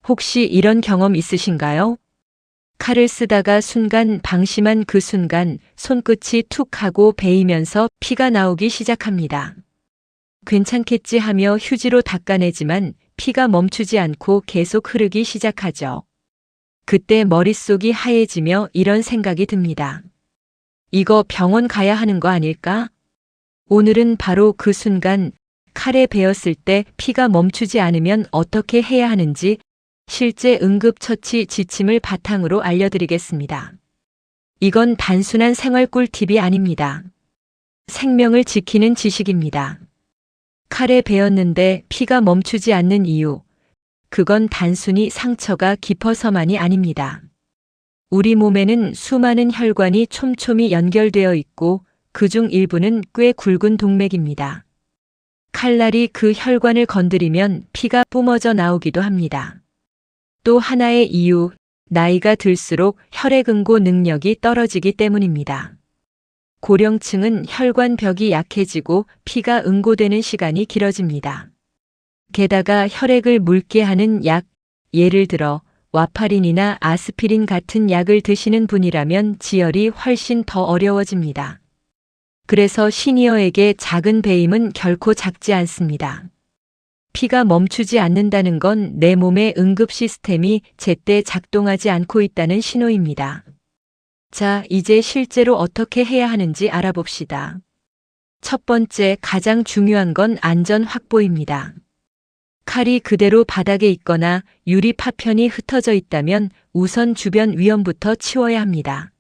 혹시 이런 경험 있으신가요? 칼을 쓰다가 순간 방심한 그 순간 손끝이 툭 하고 베이면서 피가 나오기 시작합니다. 괜찮겠지 하며 휴지로 닦아내지만 피가 멈추지 않고 계속 흐르기 시작하죠. 그때 머릿속이 하얘지며 이런 생각이 듭니다. 이거 병원 가야 하는 거 아닐까? 오늘은 바로 그 순간 칼에 베었을 때 피가 멈추지 않으면 어떻게 해야 하는지 실제 응급처치 지침을 바탕으로 알려드리겠습니다. 이건 단순한 생활 꿀팁이 아닙니다. 생명을 지키는 지식입니다. 칼에 베었는데 피가 멈추지 않는 이유, 그건 단순히 상처가 깊어서만이 아닙니다. 우리 몸에는 수많은 혈관이 촘촘히 연결되어 있고 그중 일부는 꽤 굵은 동맥입니다. 칼날이 그 혈관을 건드리면 피가 뿜어져 나오기도 합니다. 또 하나의 이유, 나이가 들수록 혈액응고 능력이 떨어지기 때문입니다. 고령층은 혈관벽이 약해지고 피가 응고되는 시간이 길어집니다. 게다가 혈액을 묽게 하는 약, 예를 들어 와파린이나 아스피린 같은 약을 드시는 분이라면 지혈이 훨씬 더 어려워집니다. 그래서 시니어에게 작은 배임은 결코 작지 않습니다. 피가 멈추지 않는다는 건 내 몸의 응급 시스템이 제때 작동하지 않고 있다는 신호입니다. 자, 이제 실제로 어떻게 해야 하는지 알아봅시다. 첫 번째, 가장 중요한 건 안전 확보입니다. 칼이 그대로 바닥에 있거나 유리 파편이 흩어져 있다면 우선 주변 위험부터 치워야 합니다.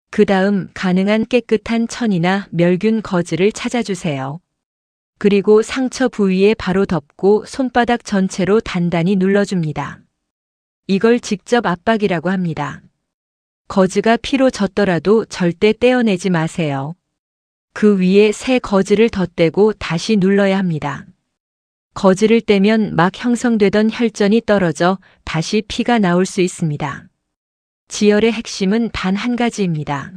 그 다음 가능한 깨끗한 천이나 멸균 거즈를 찾아주세요. 그리고 상처 부위에 바로 덮고 손바닥 전체로 단단히 눌러줍니다. 이걸 직접 압박이라고 합니다. 거즈가 피로 젖더라도 절대 떼어내지 마세요. 그 위에 새 거즈를 덧대고 다시 눌러야 합니다. 거즈를 떼면 막 형성되던 혈전이 떨어져 다시 피가 나올 수 있습니다. 지혈의 핵심은 단 한 가지입니다.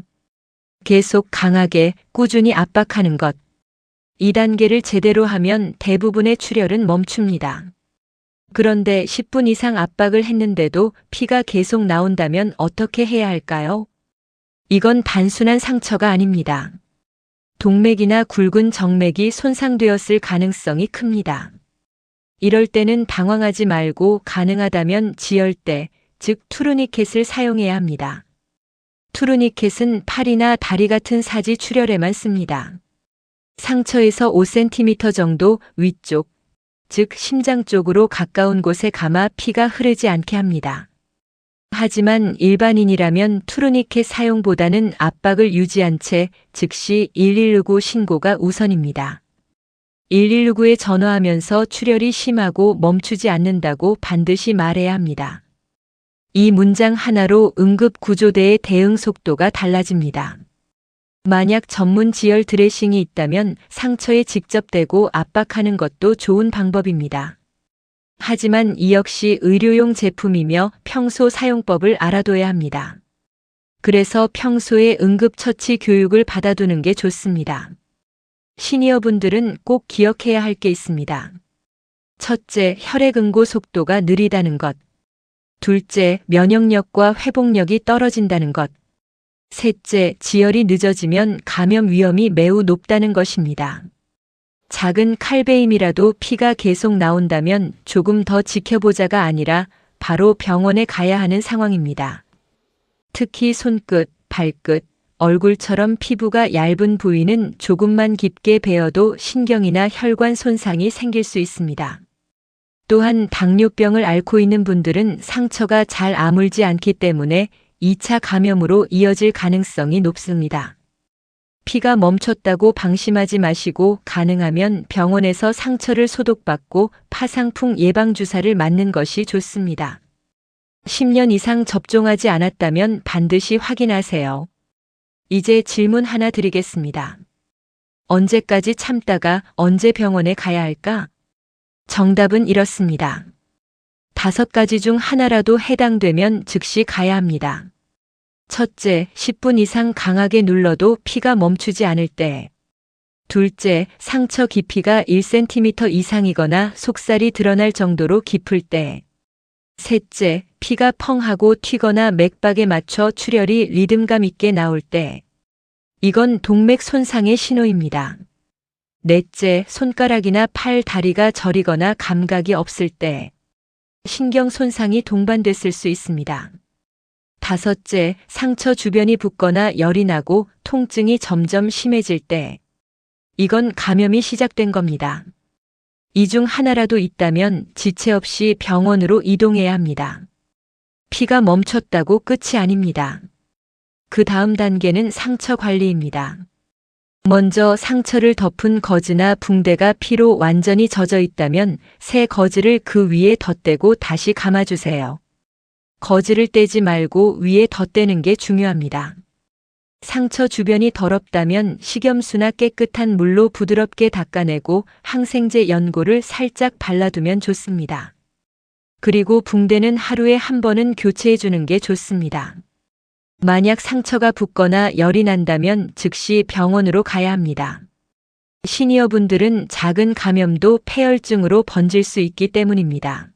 계속 강하게 꾸준히 압박하는 것. 이 단계를 제대로 하면 대부분의 출혈은 멈춥니다. 그런데 10분 이상 압박을 했는데도 피가 계속 나온다면 어떻게 해야 할까요? 이건 단순한 상처가 아닙니다. 동맥이나 굵은 정맥이 손상되었을 가능성이 큽니다. 이럴 때는 당황하지 말고 가능하다면 지혈대, 즉 투르니켓을 사용해야 합니다. 투르니켓은 팔이나 다리 같은 사지 출혈에만 씁니다. 상처에서 5cm 정도 위쪽, 즉 심장 쪽으로 가까운 곳에 감아 피가 흐르지 않게 합니다. 하지만 일반인이라면 투르니켓 사용보다는 압박을 유지한 채 즉시 119 신고가 우선입니다. 119에 전화하면서 출혈이 심하고 멈추지 않는다고 반드시 말해야 합니다. 이 문장 하나로 응급구조대의 대응 속도가 달라집니다. 만약 전문 지혈 드레싱이 있다면 상처에 직접 대고 압박하는 것도 좋은 방법입니다. 하지만 이 역시 의료용 제품이며 평소 사용법을 알아둬야 합니다. 그래서 평소에 응급처치 교육을 받아두는 게 좋습니다. 시니어분들은 꼭 기억해야 할 게 있습니다. 첫째, 혈액응고 속도가 느리다는 것. 둘째, 면역력과 회복력이 떨어진다는 것. 셋째, 지혈이 늦어지면 감염 위험이 매우 높다는 것입니다. 작은 칼베임이라도 피가 계속 나온다면 조금 더 지켜보자가 아니라 바로 병원에 가야 하는 상황입니다. 특히 손끝, 발끝, 얼굴처럼 피부가 얇은 부위는 조금만 깊게 베어도 신경이나 혈관 손상이 생길 수 있습니다. 또한 당뇨병을 앓고 있는 분들은 상처가 잘 아물지 않기 때문에 2차 감염으로 이어질 가능성이 높습니다. 피가 멈췄다고 방심하지 마시고 가능하면 병원에서 상처를 소독받고 파상풍 예방주사를 맞는 것이 좋습니다. 10년 이상 접종하지 않았다면 반드시 확인하세요. 이제 질문 하나 드리겠습니다. 언제까지 참다가 언제 병원에 가야 할까? 정답은 이렇습니다. 5가지 중 하나라도 해당되면 즉시 가야 합니다. 첫째, 10분 이상 강하게 눌러도 피가 멈추지 않을 때. 둘째, 상처 깊이가 1cm 이상이거나 속살이 드러날 정도로 깊을 때. 셋째, 피가 펑하고 튀거나 맥박에 맞춰 출혈이 리듬감 있게 나올 때, 이건 동맥 손상의 신호입니다. 넷째, 손가락이나 팔, 다리가 저리거나 감각이 없을 때, 신경 손상이 동반됐을 수 있습니다. 다섯째, 상처 주변이 붓거나 열이 나고 통증이 점점 심해질 때, 이건 감염이 시작된 겁니다. 이 중 하나라도 있다면 지체 없이 병원으로 이동해야 합니다. 피가 멈췄다고 끝이 아닙니다. 그 다음 단계는 상처 관리입니다. 먼저 상처를 덮은 거즈나 붕대가 피로 완전히 젖어 있다면 새 거즈를 그 위에 덧대고 다시 감아주세요. 거즈를 떼지 말고 위에 덧대는 게 중요합니다. 상처 주변이 더럽다면 식염수나 깨끗한 물로 부드럽게 닦아내고 항생제 연고를 살짝 발라두면 좋습니다. 그리고 붕대는 하루에 한 번은 교체해 주는 게 좋습니다. 만약 상처가 붓거나 열이 난다면 즉시 병원으로 가야 합니다. 시니어분들은 작은 감염도 폐혈증으로 번질 수 있기 때문입니다.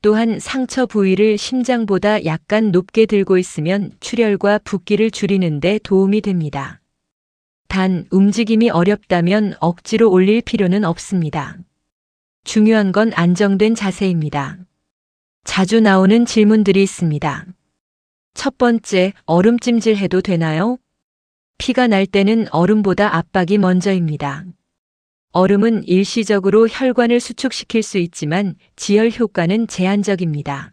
또한 상처 부위를 심장보다 약간 높게 들고 있으면 출혈과 붓기를 줄이는 데 도움이 됩니다. 단, 움직임이 어렵다면 억지로 올릴 필요는 없습니다. 중요한 건 안정된 자세입니다. 자주 나오는 질문들이 있습니다. 첫 번째, 얼음찜질 해도 되나요? 피가 날 때는 얼음보다 압박이 먼저입니다. 얼음은 일시적으로 혈관을 수축시킬 수 있지만 지혈 효과는 제한적입니다.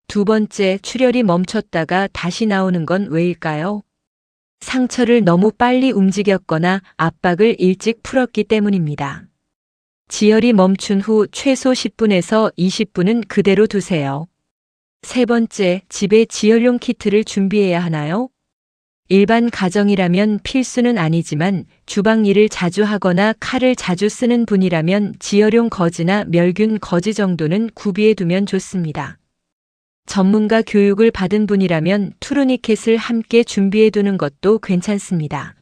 두 번째, 출혈이 멈췄다가 다시 나오는 건 왜일까요? 상처를 너무 빨리 움직였거나 압박을 일찍 풀었기 때문입니다. 지혈이 멈춘 후 최소 10분에서 20분은 그대로 두세요. 세 번째, 집에 지혈용 키트를 준비해야 하나요? 일반 가정이라면 필수는 아니지만 주방 일을 자주 하거나 칼을 자주 쓰는 분이라면 지혈용 거즈나 멸균 거즈 정도는 구비해 두면 좋습니다. 전문가 교육을 받은 분이라면 투르니켓을 함께 준비해 두는 것도 괜찮습니다.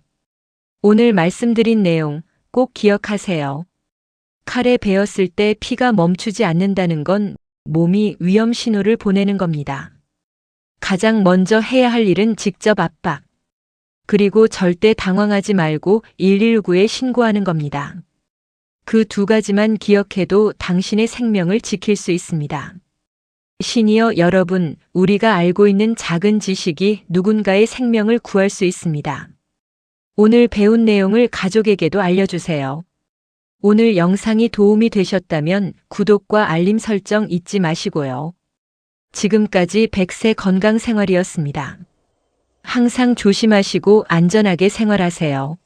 오늘 말씀드린 내용 꼭 기억하세요. 칼에 베었을 때 피가 멈추지 않는다는 건 몸이 위험 신호를 보내는 겁니다. 가장 먼저 해야 할 일은 직접 압박. 그리고 절대 당황하지 말고 119에 신고하는 겁니다. 그 두 가지만 기억해도 당신의 생명을 지킬 수 있습니다. 시니어 여러분, 우리가 알고 있는 작은 지식이 누군가의 생명을 구할 수 있습니다. 오늘 배운 내용을 가족에게도 알려주세요. 오늘 영상이 도움이 되셨다면 구독과 알림 설정 잊지 마시고요. 지금까지 100세 건강생활이었습니다. 항상 조심하시고 안전하게 생활하세요.